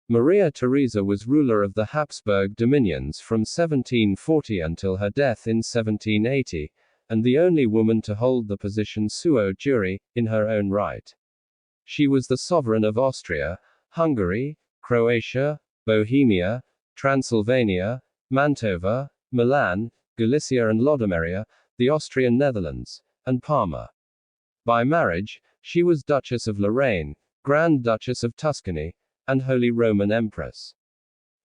Maria Theresa was ruler of the Habsburg dominions from 1740 until her death in 1780, and the only woman to hold the position sua jure, in her own right. She was the sovereign of Austria, Hungary, Croatia, Bohemia, Transylvania, Mantova, Milan, Galicia and Lodomeria, the Austrian Netherlands, and Parma. By marriage, she was Duchess of Lorraine, Grand Duchess of Tuscany, and Holy Roman Empress.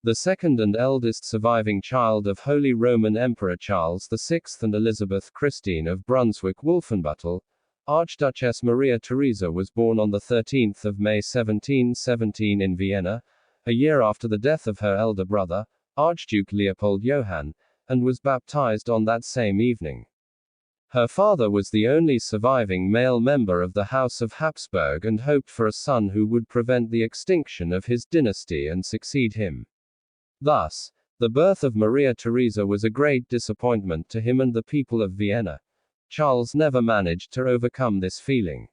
The second and eldest surviving child of Holy Roman Emperor Charles VI and Elizabeth Christine of Brunswick-Wolfenbüttel, Archduchess Maria Theresa was born on 13 May 1717 in Vienna, a year after the death of her elder brother, Archduke Leopold Johann, and was baptized on that same evening. Her father was the only surviving male member of the House of Habsburg and hoped for a son who would prevent the extinction of his dynasty and succeed him. Thus, the birth of Maria Theresa was a great disappointment to him and the people of Vienna. Charles never managed to overcome this feeling.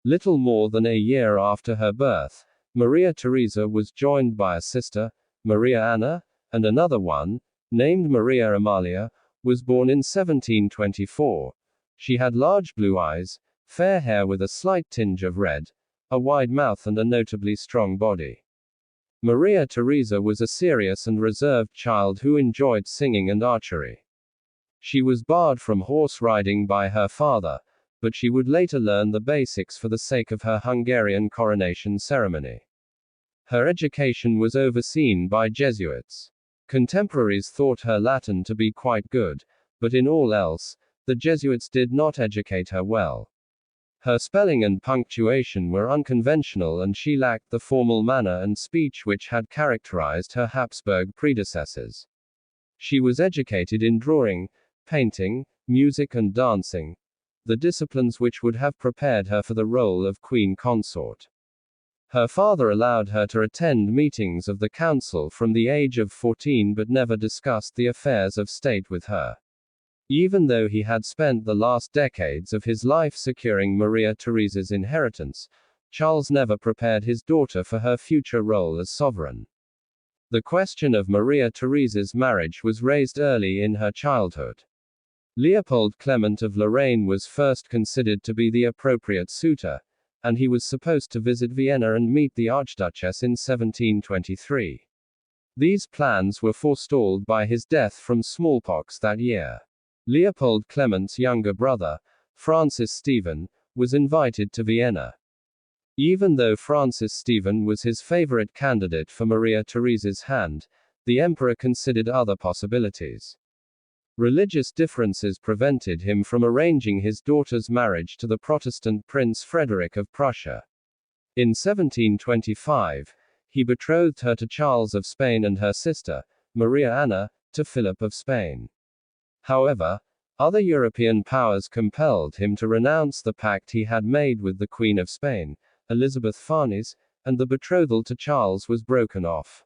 Little more than a year after her birth, Maria Theresa was joined by a sister, Maria Anna, and another one, named Maria Amalia, was born in 1724. She had large blue eyes, fair hair with a slight tinge of red, a wide mouth and a notably strong body. Maria Theresa was a serious and reserved child who enjoyed singing and archery. She was barred from horse riding by her father, but she would later learn the basics for the sake of her Hungarian coronation ceremony. Her education was overseen by Jesuits. Contemporaries thought her Latin to be quite good, but in all else, the Jesuits did not educate her well. Her spelling and punctuation were unconventional and she lacked the formal manner and speech which had characterized her Habsburg predecessors. She was educated in drawing, painting, music and dancing, the disciplines which would have prepared her for the role of queen consort. Her father allowed her to attend meetings of the council from the age of 14 but never discussed the affairs of state with her. Even though he had spent the last decades of his life securing Maria Theresa's inheritance, Charles never prepared his daughter for her future role as sovereign. The question of Maria Theresa's marriage was raised early in her childhood. Leopold Clement of Lorraine was first considered to be the appropriate suitor, and he was supposed to visit Vienna and meet the Archduchess in 1723. These plans were forestalled by his death from smallpox that year. Leopold Clement's younger brother, Francis Stephen, was invited to Vienna. Even though Francis Stephen was his favorite candidate for Maria Theresa's hand, the emperor considered other possibilities. Religious differences prevented him from arranging his daughter's marriage to the Protestant Prince Frederick of Prussia. In 1725, he betrothed her to Charles of Spain and her sister, Maria Anna, to Philip of Spain. However, other European powers compelled him to renounce the pact he had made with the Queen of Spain, Elizabeth Farnese, and the betrothal to Charles was broken off.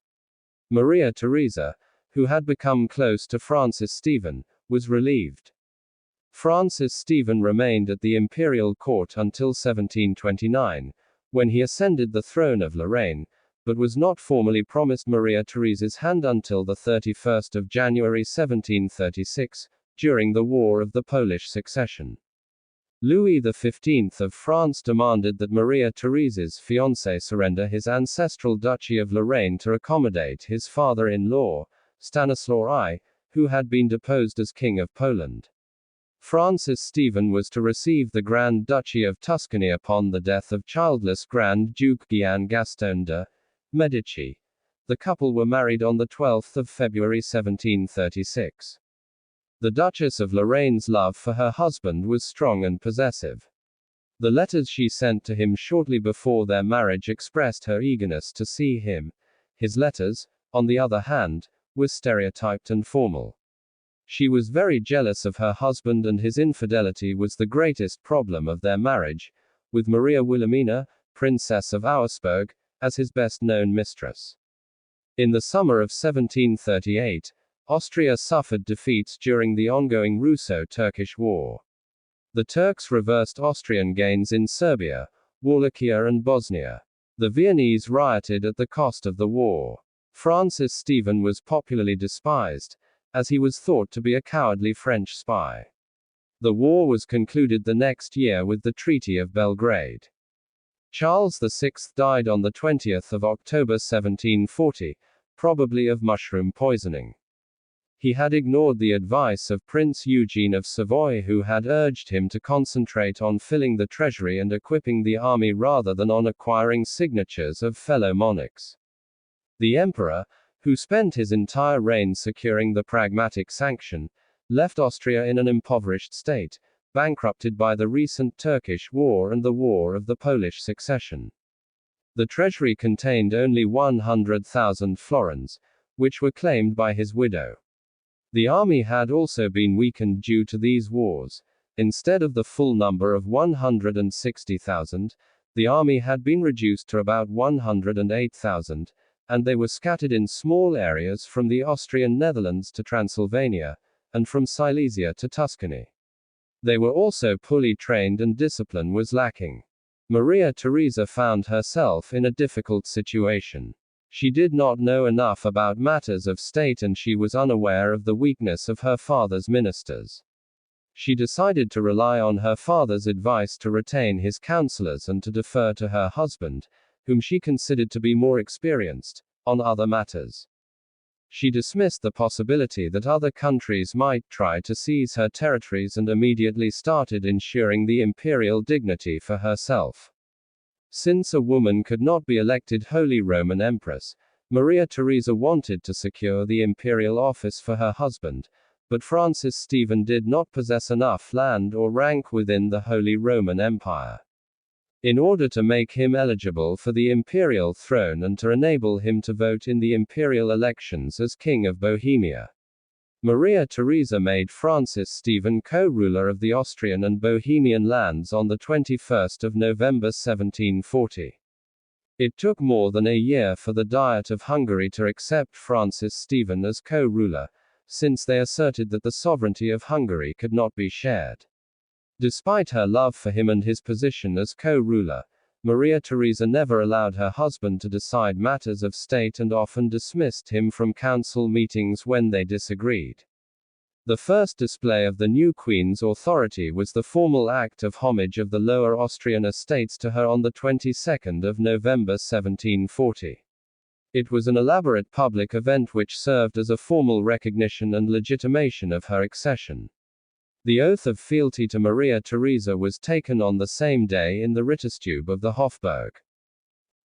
Maria Theresa, who had become close to Francis Stephen, was relieved. Francis Stephen remained at the imperial court until 1729, when he ascended the throne of Lorraine, but was not formally promised Maria Theresa's hand until the 31st of January 1736, during the War of the Polish Succession. Louis XV of France demanded that Maria Theresa's fiancé surrender his ancestral Duchy of Lorraine to accommodate his father-in-law, Stanislaw I, who had been deposed as King of Poland. Francis Stephen was to receive the Grand Duchy of Tuscany upon the death of childless Grand Duke Gian Gaston de' Medici. The couple were married on 12 February 1736. The Duchess of Lorraine's love for her husband was strong and possessive. The letters she sent to him shortly before their marriage expressed her eagerness to see him. His letters, on the other hand, were stereotyped and formal. She was very jealous of her husband and his infidelity was the greatest problem of their marriage, with Maria Wilhelmina, Princess of Auersperg, as his best-known mistress. In the summer of 1738, Austria suffered defeats during the ongoing Russo-Turkish War. The Turks reversed Austrian gains in Serbia, Wallachia and Bosnia. The Viennese rioted at the cost of the war. Francis Stephen was popularly despised, as he was thought to be a cowardly French spy. The war was concluded the next year with the Treaty of Belgrade. Charles VI died on the 20th of October 1740, probably of mushroom poisoning. He had ignored the advice of Prince Eugene of Savoy, who had urged him to concentrate on filling the treasury and equipping the army rather than on acquiring signatures of fellow monarchs. The emperor, who spent his entire reign securing the Pragmatic Sanction, left Austria in an impoverished state, bankrupted by the recent Turkish War and the War of the Polish Succession. The treasury contained only 100,000 florins, which were claimed by his widow. The army had also been weakened due to these wars. Instead of the full number of 160,000, the army had been reduced to about 108,000, and they were scattered in small areas from the Austrian Netherlands to Transylvania, and from Silesia to Tuscany. They were also poorly trained and discipline was lacking. Maria Theresa found herself in a difficult situation. She did not know enough about matters of state and she was unaware of the weakness of her father's ministers. She decided to rely on her father's advice to retain his counselors and to defer to her husband, whom she considered to be more experienced, on other matters. She dismissed the possibility that other countries might try to seize her territories and immediately started ensuring the imperial dignity for herself. Since a woman could not be elected Holy Roman Empress, Maria Theresa wanted to secure the imperial office for her husband, but Francis Stephen did not possess enough land or rank within the Holy Roman Empire. In order to make him eligible for the imperial throne and to enable him to vote in the imperial elections as King of Bohemia, Maria Theresa made Francis Stephen co-ruler of the Austrian and Bohemian lands on the 21st of November 1740. It took more than a year for the Diet of Hungary to accept Francis Stephen as co-ruler, since they asserted that the sovereignty of Hungary could not be shared. Despite her love for him and his position as co-ruler, Maria Theresa never allowed her husband to decide matters of state and often dismissed him from council meetings when they disagreed. The first display of the new queen's authority was the formal act of homage of the Lower Austrian estates to her on the 22nd of November 1740. It was an elaborate public event which served as a formal recognition and legitimation of her accession. The oath of fealty to Maria Theresa was taken on the same day in the Ritterstube of the Hofburg.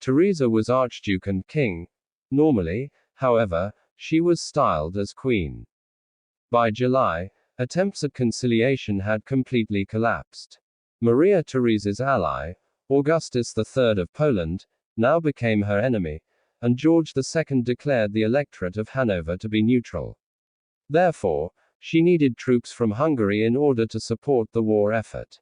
Teresa was Archduke and King. Normally, however, she was styled as Queen. By July, attempts at conciliation had completely collapsed. Maria Theresa's ally, Augustus III of Poland, now became her enemy, and George II declared the electorate of Hanover to be neutral. Therefore, she needed troops from Hungary in order to support the war effort.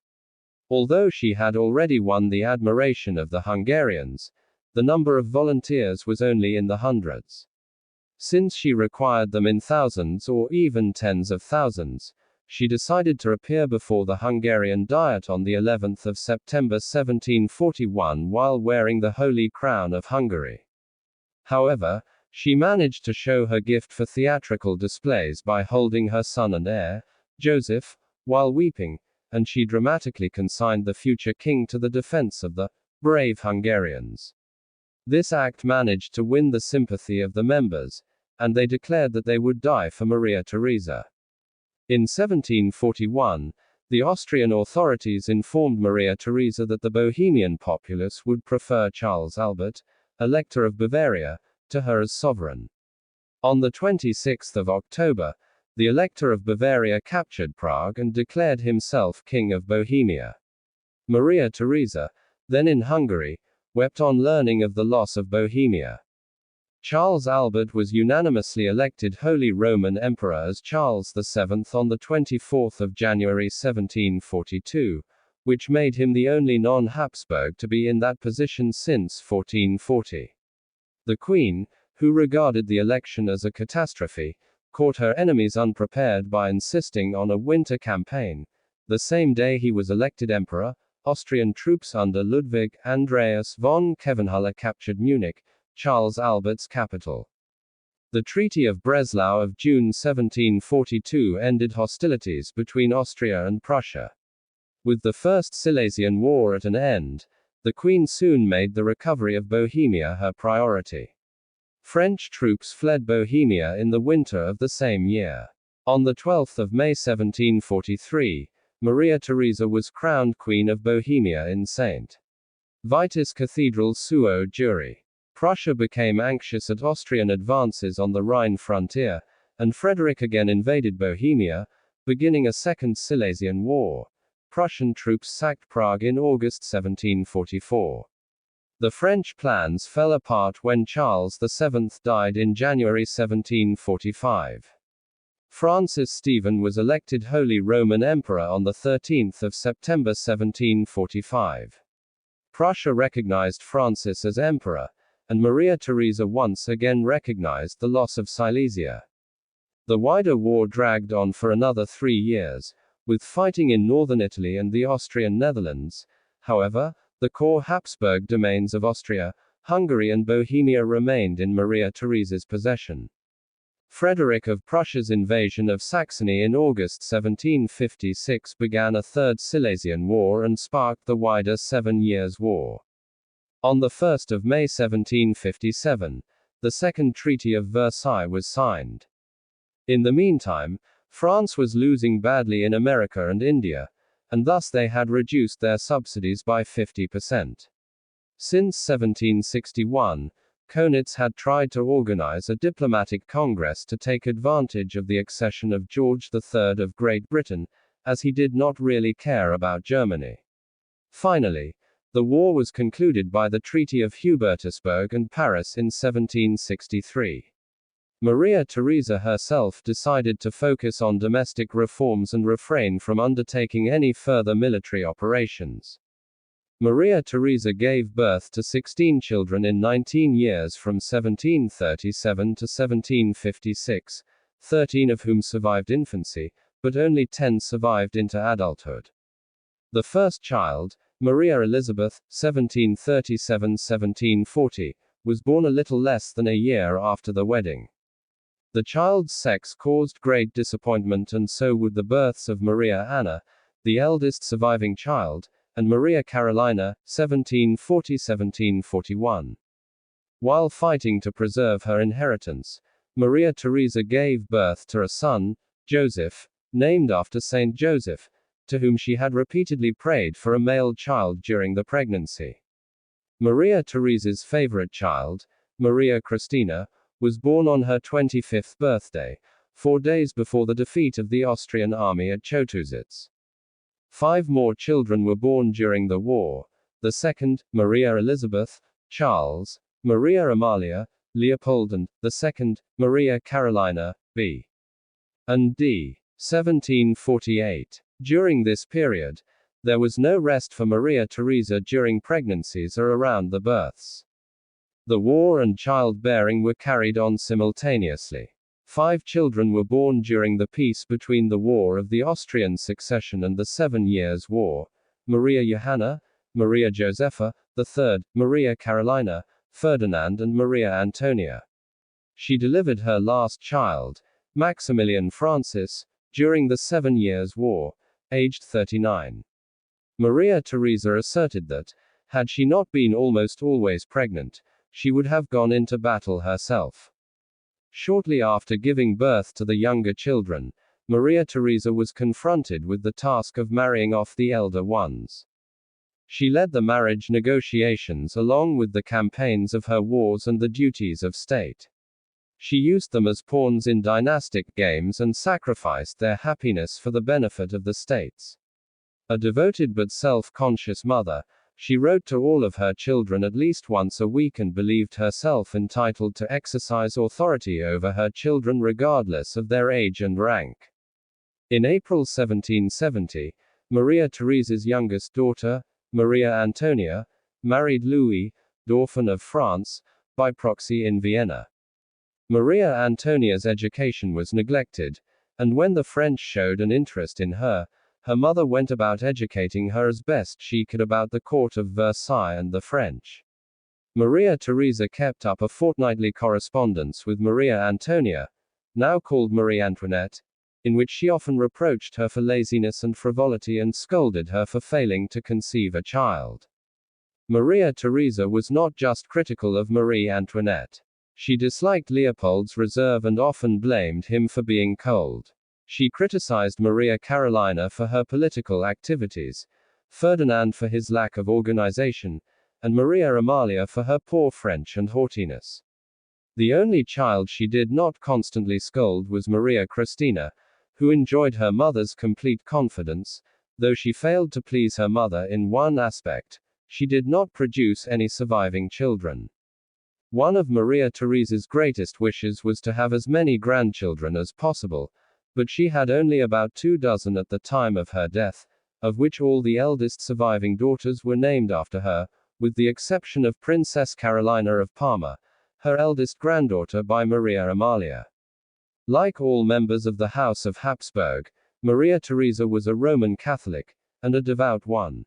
Although she had already won the admiration of the Hungarians, the number of volunteers was only in the hundreds. Since she required them in thousands or even tens of thousands, she decided to appear before the Hungarian Diet on the 11th of September 1741 while wearing the Holy Crown of Hungary. However, she managed to show her gift for theatrical displays by holding her son and heir, Joseph, while weeping, and she dramatically consigned the future king to the defense of the brave Hungarians. This act managed to win the sympathy of the members, and they declared that they would die for Maria Theresa. In 1741, the Austrian authorities informed Maria Theresa that the Bohemian populace would prefer Charles Albert, Elector of Bavaria, to her as sovereign. On the 26th of October, the Elector of Bavaria captured Prague and declared himself King of Bohemia. Maria Theresa, then in Hungary, wept on learning of the loss of Bohemia. Charles Albert was unanimously elected Holy Roman Emperor as Charles VII on the 24th of January 1742, which made him the only non-Habsburg to be in that position since 1440. The Queen, who regarded the election as a catastrophe, caught her enemies unprepared by insisting on a winter campaign. The same day he was elected emperor, Austrian troops under Ludwig Andreas von Khevenhuller captured Munich, Charles Albert's capital. The Treaty of Breslau of June 1742 ended hostilities between Austria and Prussia. With the First Silesian War at an end, the Queen soon made the recovery of Bohemia her priority. French troops fled Bohemia in the winter of the same year. On the 12th of May 1743, Maria Theresa was crowned Queen of Bohemia in St. Vitus Cathedral suo jure. Prussia became anxious at Austrian advances on the Rhine frontier, and Frederick again invaded Bohemia, beginning a Second Silesian War. Prussian troops sacked Prague in August 1744. The French plans fell apart when Charles VII died in January 1745. Francis Stephen was elected Holy Roman Emperor on 13 September 1745. Prussia recognized Francis as emperor, and Maria Theresa once again recognized the loss of Silesia. The wider war dragged on for another 3 years, with fighting in northern Italy and the Austrian Netherlands. However, the core Habsburg domains of Austria, Hungary and Bohemia remained in Maria Theresa's possession. Frederick of Prussia's invasion of Saxony in August 1756 began a Third Silesian War and sparked the wider 7 Years' War. On 1 May 1757, the Second Treaty of Versailles was signed. In the meantime, France was losing badly in America and India, and thus they had reduced their subsidies by 50%. Since 1761, Kaunitz had tried to organize a diplomatic congress to take advantage of the accession of George III of Great Britain, as he did not really care about Germany. Finally, the war was concluded by the Treaty of Hubertusburg and Paris in 1763. Maria Theresa herself decided to focus on domestic reforms and refrain from undertaking any further military operations. Maria Theresa gave birth to 16 children in 19 years from 1737 to 1756, 13 of whom survived infancy, but only 10 survived into adulthood. The first child, Maria Elizabeth, 1737-1740, was born a little less than a year after the wedding. The child's sex caused great disappointment, and so would the births of Maria Anna, the eldest surviving child, and Maria Carolina, 1740-1741. While fighting to preserve her inheritance, Maria Theresa gave birth to a son, Joseph, named after Saint Joseph, to whom she had repeatedly prayed for a male child during the pregnancy. Maria Theresa's favorite child, Maria Christina, was born on her 25th birthday, 4 days before the defeat of the Austrian army at Chotusitz. 5 more children were born during the war: the second, Maria Elizabeth, Charles, Maria Amalia, Leopold, and the second, Maria Carolina, B. and D. 1748. During this period, there was no rest for Maria Theresa during pregnancies or around the births. The war and childbearing were carried on simultaneously. 5 children were born during the peace between the War of the Austrian Succession and the 7 Years' War: Maria Johanna, Maria Josepha, the third, Maria Carolina, Ferdinand and Maria Antonia. She delivered her last child, Maximilian Francis, during the 7 Years' War, aged 39. Maria Theresa asserted that, had she not been almost always pregnant, she would have gone into battle herself. Shortly after giving birth to the younger children, Maria Theresa was confronted with the task of marrying off the elder ones. She led the marriage negotiations along with the campaigns of her wars and the duties of state. She used them as pawns in dynastic games and sacrificed their happiness for the benefit of the states. A devoted but self-conscious mother, she wrote to all of her children at least once a week and believed herself entitled to exercise authority over her children regardless of their age and rank. In April 1770, Maria Theresa's youngest daughter, Maria Antonia, married Louis, Dauphin of France, by proxy in Vienna. Maria Antonia's education was neglected, and when the French showed an interest in her, her mother went about educating her as best she could about the court of Versailles and the French. Maria Theresa kept up a fortnightly correspondence with Maria Antonia, now called Marie-Antoinette, in which she often reproached her for laziness and frivolity and scolded her for failing to conceive a child. Maria Theresa was not just critical of Marie Antoinette. She disliked Leopold's reserve and often blamed him for being cold. She criticized Maria Carolina for her political activities, Ferdinand for his lack of organization, and Maria Amalia for her poor French and haughtiness. The only child she did not constantly scold was Maria Christina, who enjoyed her mother's complete confidence, though she failed to please her mother in one aspect: she did not produce any surviving children. One of Maria Theresa's greatest wishes was to have as many grandchildren as possible, but she had only about 24 at the time of her death, of which all the eldest surviving daughters were named after her, with the exception of Princess Carolina of Parma, her eldest granddaughter by Maria Amalia. Like all members of the House of Habsburg, Maria Theresa was a Roman Catholic, and a devout one.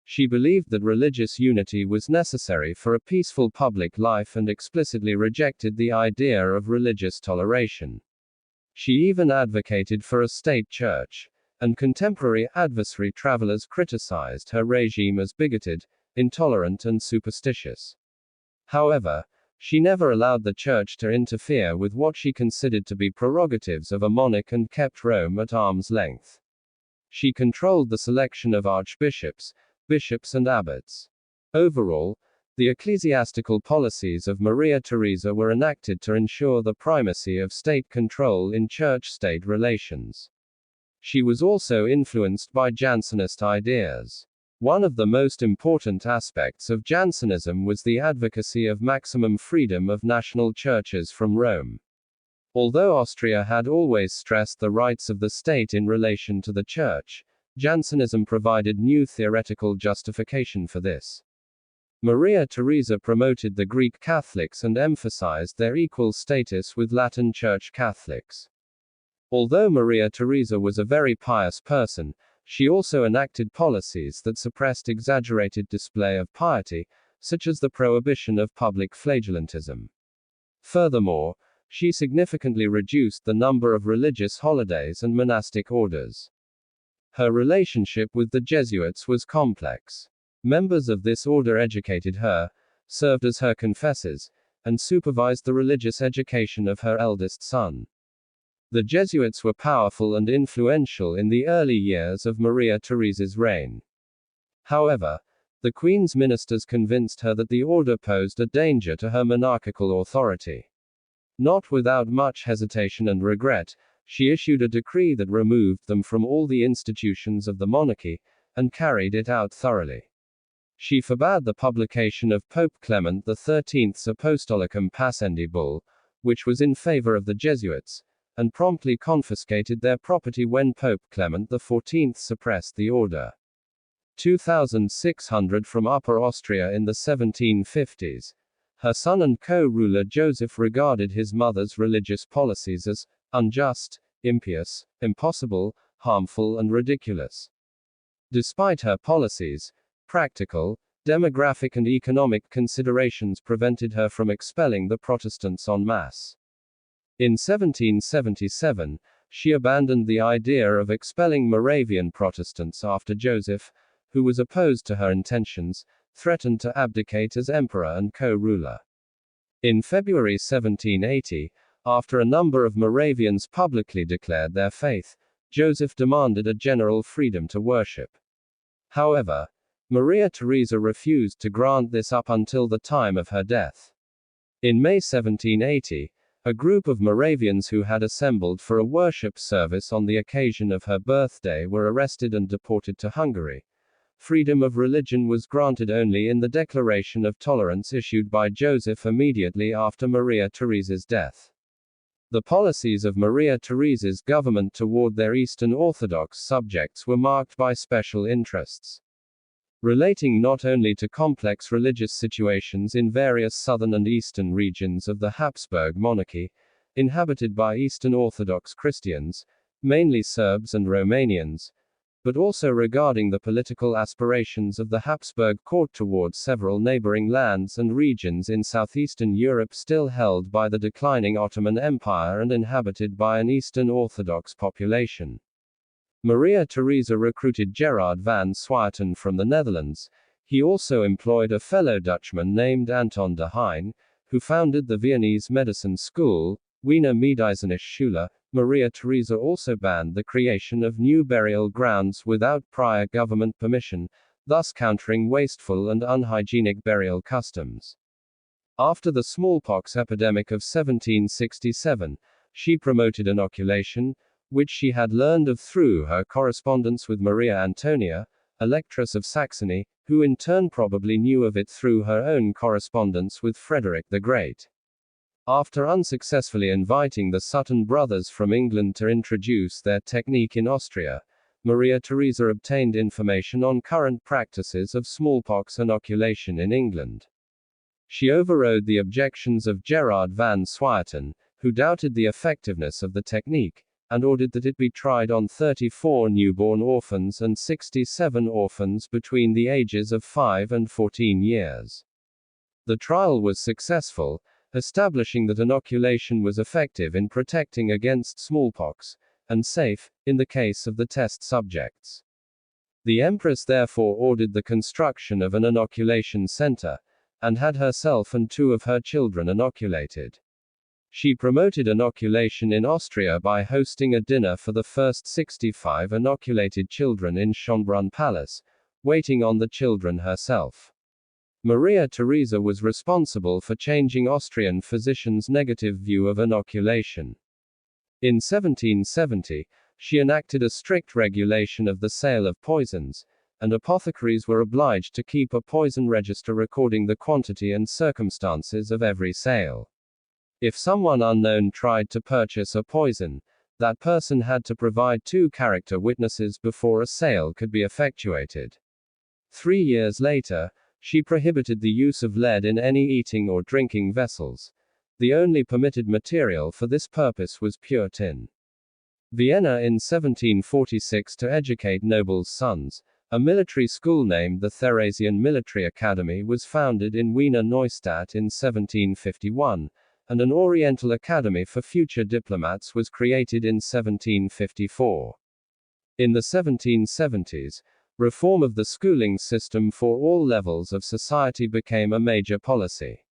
She believed that religious unity was necessary for a peaceful public life and explicitly rejected the idea of religious toleration. She even advocated for a state church, and contemporary adversary travelers criticized her regime as bigoted, intolerant, and superstitious. However, she never allowed the church to interfere with what she considered to be prerogatives of a monarch and kept Rome at arm's length. She controlled the selection of archbishops, bishops, and abbots. Overall, the ecclesiastical policies of Maria Theresa were enacted to ensure the primacy of state control in church-state relations. She was also influenced by Jansenist ideas. One of the most important aspects of Jansenism was the advocacy of maximum freedom of national churches from Rome. Although Austria had always stressed the rights of the state in relation to the church, Jansenism provided new theoretical justification for this. Maria Theresa promoted the Greek Catholics and emphasized their equal status with Latin Church Catholics. Although Maria Theresa was a very pious person, she also enacted policies that suppressed exaggerated display of piety, such as the prohibition of public flagellantism. Furthermore, she significantly reduced the number of religious holidays and monastic orders. Her relationship with the Jesuits was complex. Members of this order educated her, served as her confessors, and supervised the religious education of her eldest son. The Jesuits were powerful and influential in the early years of Maria Theresa's reign. However, the Queen's ministers convinced her that the order posed a danger to her monarchical authority. Not without much hesitation and regret, she issued a decree that removed them from all the institutions of the monarchy, and carried it out thoroughly. She forbade the publication of Pope Clement XIII's Apostolicum Pascendi bull, which was in favor of the Jesuits, and promptly confiscated their property when Pope Clement XIV suppressed the order. 2,600 from Upper Austria in the 1750s. Her son and co-ruler Joseph regarded his mother's religious policies as unjust, impious, impossible, harmful, and ridiculous. Despite her policies, practical, demographic, and economic considerations prevented her from expelling the Protestants en masse. In 1777, she abandoned the idea of expelling Moravian Protestants after Joseph, who was opposed to her intentions, threatened to abdicate as emperor and co-ruler. In February 1780, after a number of Moravians publicly declared their faith, Joseph demanded a general freedom to worship. However, Maria Theresa refused to grant this up until the time of her death. In May 1780, a group of Moravians who had assembled for a worship service on the occasion of her birthday were arrested and deported to Hungary. Freedom of religion was granted only in the Declaration of Tolerance issued by Joseph immediately after Maria Theresa's death. The policies of Maria Theresa's government toward their Eastern Orthodox subjects were marked by special interests, relating not only to complex religious situations in various southern and eastern regions of the Habsburg monarchy, inhabited by Eastern Orthodox Christians, mainly Serbs and Romanians, but also regarding the political aspirations of the Habsburg court towards several neighboring lands and regions in southeastern Europe still held by the declining Ottoman Empire and inhabited by an Eastern Orthodox population. Maria Theresa recruited Gerard van Swieten from the Netherlands. He also employed a fellow Dutchman named Anton de Heijn, who founded the Viennese medicine school, Wiener Medizinische Schule. Maria Theresa also banned the creation of new burial grounds without prior government permission, thus countering wasteful and unhygienic burial customs. After the smallpox epidemic of 1767, she promoted inoculation, which she had learned of through her correspondence with Marie-Antoinette, Electress of Saxony, who in turn probably knew of it through her own correspondence with Frederick the Great. After unsuccessfully inviting the Sutton brothers from England to introduce their technique in Austria, Maria Theresa obtained information on current practices of smallpox inoculation in England. She overrode the objections of Gerard van Swieten, who doubted the effectiveness of the technique, and ordered that it be tried on 34 newborn orphans and 67 orphans between the ages of 5 and 14 years. The trial was successful, establishing that inoculation was effective in protecting against smallpox, and safe, in the case of the test subjects. The Empress therefore ordered the construction of an inoculation center, and had herself and 2 of her children inoculated. She promoted inoculation in Austria by hosting a dinner for the first 65 inoculated children in Schönbrunn Palace, waiting on the children herself. Maria Theresa was responsible for changing Austrian physicians' negative view of inoculation. In 1770, she enacted a strict regulation of the sale of poisons, and apothecaries were obliged to keep a poison register recording the quantity and circumstances of every sale. If someone unknown tried to purchase a poison, that person had to provide 2 character witnesses before a sale could be effectuated. 3 years later, she prohibited the use of lead in any eating or drinking vessels. The only permitted material for this purpose was pure tin. Vienna in 1746 to educate nobles' sons. A military school named the Theresian Military Academy was founded in Wiener Neustadt in 1751, and an Oriental Academy for future diplomats was created in 1754. In the 1770s, reform of the schooling system for all levels of society became a major policy.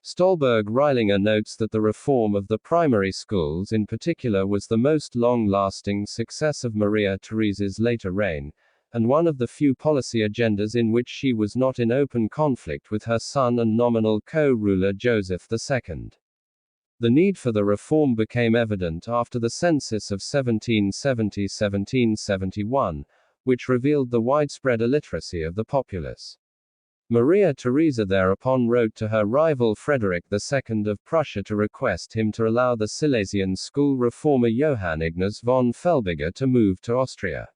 Stolberg-Reilinger notes that the reform of the primary schools in particular was the most long-lasting success of Maria Theresa's later reign, and one of the few policy agendas in which she was not in open conflict with her son and nominal co-ruler Joseph II. The need for the reform became evident after the census of 1770-1771, which revealed the widespread illiteracy of the populace. Maria Theresa thereupon wrote to her rival Frederick II of Prussia to request him to allow the Silesian school reformer Johann Ignaz von Felbiger to move to Austria.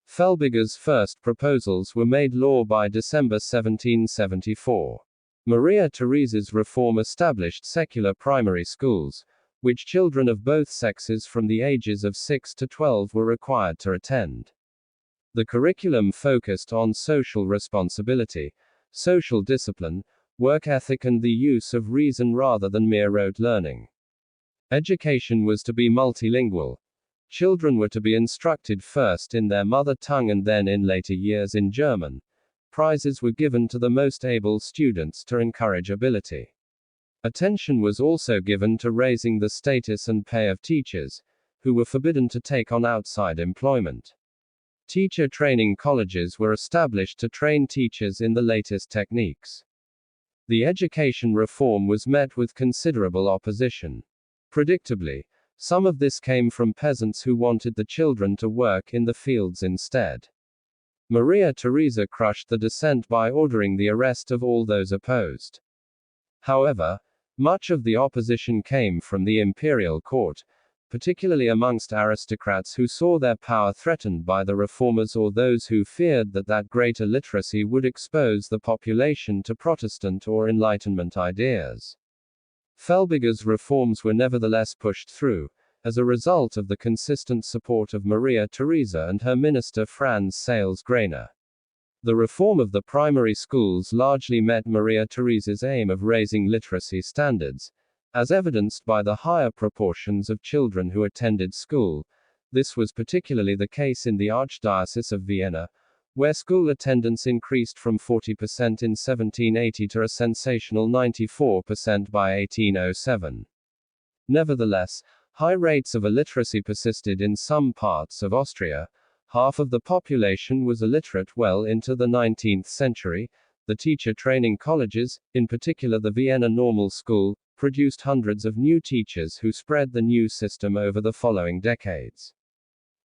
Felbiger's first proposals were made law by December 1774. Maria Theresa's reform established secular primary schools, which children of both sexes from the ages of 6 to 12 were required to attend. The curriculum focused on social responsibility, social discipline, work ethic and the use of reason rather than mere rote learning. Education was to be multilingual. Children were to be instructed first in their mother tongue and then in later years in German. Prizes were given to the most able students to encourage ability. Attention was also given to raising the status and pay of teachers, who were forbidden to take on outside employment. Teacher training colleges were established to train teachers in the latest techniques. The education reform was met with considerable opposition. Predictably, some of this came from peasants who wanted the children to work in the fields instead. Maria Theresa crushed the dissent by ordering the arrest of all those opposed. However, much of the opposition came from the imperial court, particularly amongst aristocrats who saw their power threatened by the reformers or those who feared that greater literacy would expose the population to Protestant or Enlightenment ideas. Felbiger's reforms were nevertheless pushed through, as a result of the consistent support of Maria Theresa and her minister Franz Sales-Grainer. The reform of the primary schools largely met Maria Theresa's aim of raising literacy standards, as evidenced by the higher proportions of children who attended school. This was particularly the case in the Archdiocese of Vienna, where school attendance increased from 40% in 1780 to a sensational 94% by 1807. Nevertheless, high rates of illiteracy persisted in some parts of Austria. Half of the population was illiterate well into the 19th century. The teacher training colleges, in particular the Vienna Normal School, produced hundreds of new teachers who spread the new system over the following decades.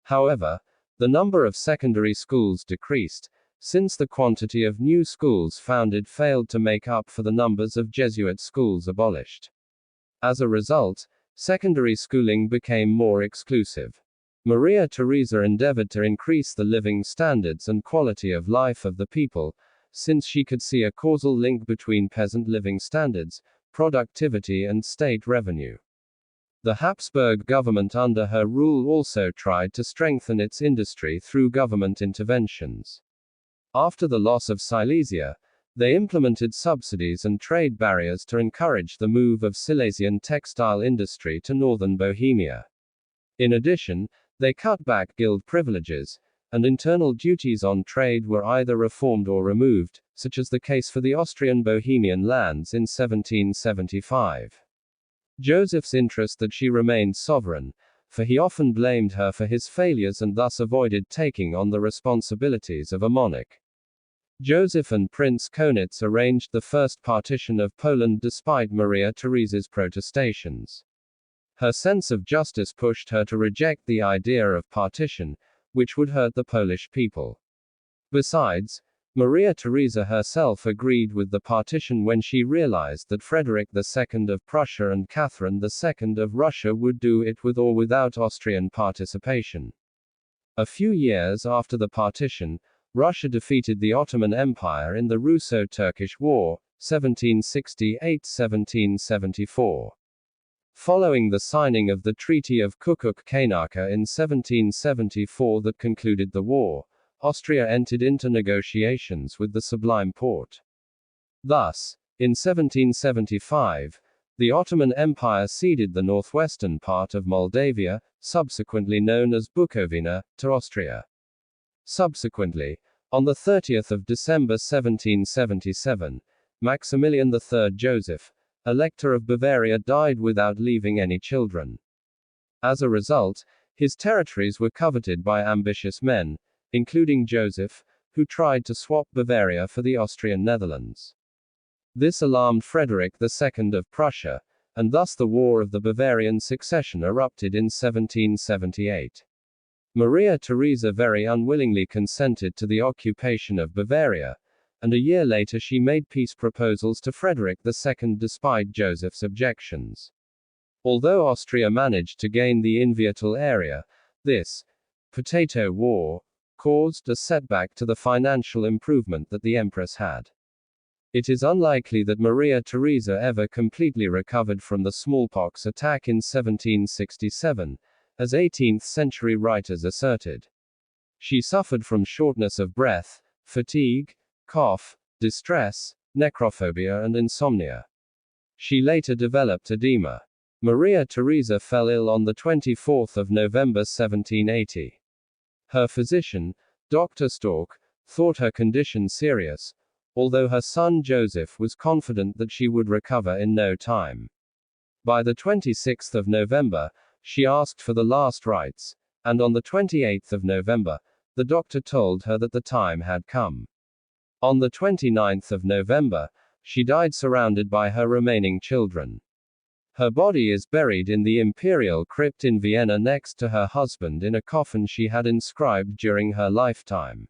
However, the number of secondary schools decreased, since the quantity of new schools founded failed to make up for the numbers of Jesuit schools abolished. As a result, secondary schooling became more exclusive. Maria Theresa endeavored to increase the living standards and quality of life of the people, since she could see a causal link between peasant living standards, productivity and state revenue. The Habsburg government under her rule also tried to strengthen its industry through government interventions. After the loss of Silesia, they implemented subsidies and trade barriers to encourage the move of Silesian textile industry to northern Bohemia. In addition, they cut back guild privileges, and internal duties on trade were either reformed or removed, such as the case for the Austrian Bohemian lands in 1775. Joseph's interest that she remained sovereign, for he often blamed her for his failures and thus avoided taking on the responsibilities of a monarch. Joseph and Prince Konitz arranged the first partition of Poland despite Maria Theresa's protestations. Her sense of justice pushed her to reject the idea of partition, which would hurt the Polish people. Besides, Maria Theresa herself agreed with the partition when she realized that Frederick II of Prussia and Catherine II of Russia would do it with or without Austrian participation. A few years after the partition, Russia defeated the Ottoman Empire in the Russo-Turkish War, 1768–1774. Following the signing of the Treaty of Kukuk-Kainaka in 1774 that concluded the war, Austria entered into negotiations with the Sublime Porte. Thus, in 1775, the Ottoman Empire ceded the northwestern part of Moldavia, subsequently known as Bukovina, to Austria. Subsequently, on 30 December 1777, Maximilian III Joseph, Elector of Bavaria, died without leaving any children. As a result, his territories were coveted by ambitious men, including Joseph, who tried to swap Bavaria for the Austrian Netherlands. This alarmed Frederick II of Prussia, and thus the War of the Bavarian Succession erupted in 1778. Maria Theresa very unwillingly consented to the occupation of Bavaria, and a year later she made peace proposals to Frederick II despite Joseph's objections. Although Austria managed to gain the Inviatal area, this potato war caused a setback to the financial improvement that the Empress had. It is unlikely that Maria Theresa ever completely recovered from the smallpox attack in 1767, as 18th-century writers asserted. She suffered from shortness of breath, fatigue, cough, distress, necrophobia and insomnia. She later developed edema. Maria Theresa fell ill on 24 November 1780. Her physician, Dr. Stork, thought her condition serious, although her son Joseph was confident that she would recover in no time. By 26 November, she asked for the last rites, and on 28 November, the doctor told her that the time had come. On 29 November, she died surrounded by her remaining children. Her body is buried in the imperial crypt in Vienna next to her husband in a coffin she had inscribed during her lifetime.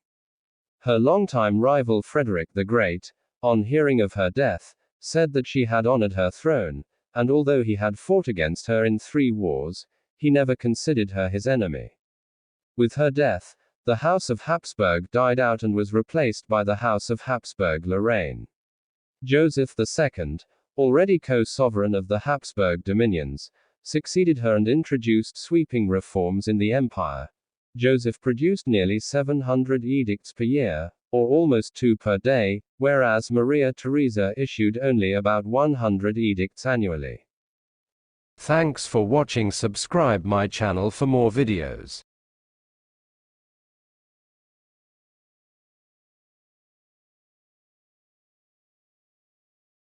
Her longtime rival Frederick the Great, on hearing of her death, said that she had honored her throne, and although he had fought against her in 3 wars, he never considered her his enemy. With her death, the House of Habsburg died out and was replaced by the House of Habsburg-Lorraine. Joseph II, already co-sovereign of the Habsburg dominions, succeeded her and introduced sweeping reforms in the empire. Joseph produced nearly 700 edicts per year, or almost 2 per day, whereas Maria Theresa issued only about 100 edicts annually. Thanks for watching. Subscribe my channel for more videos.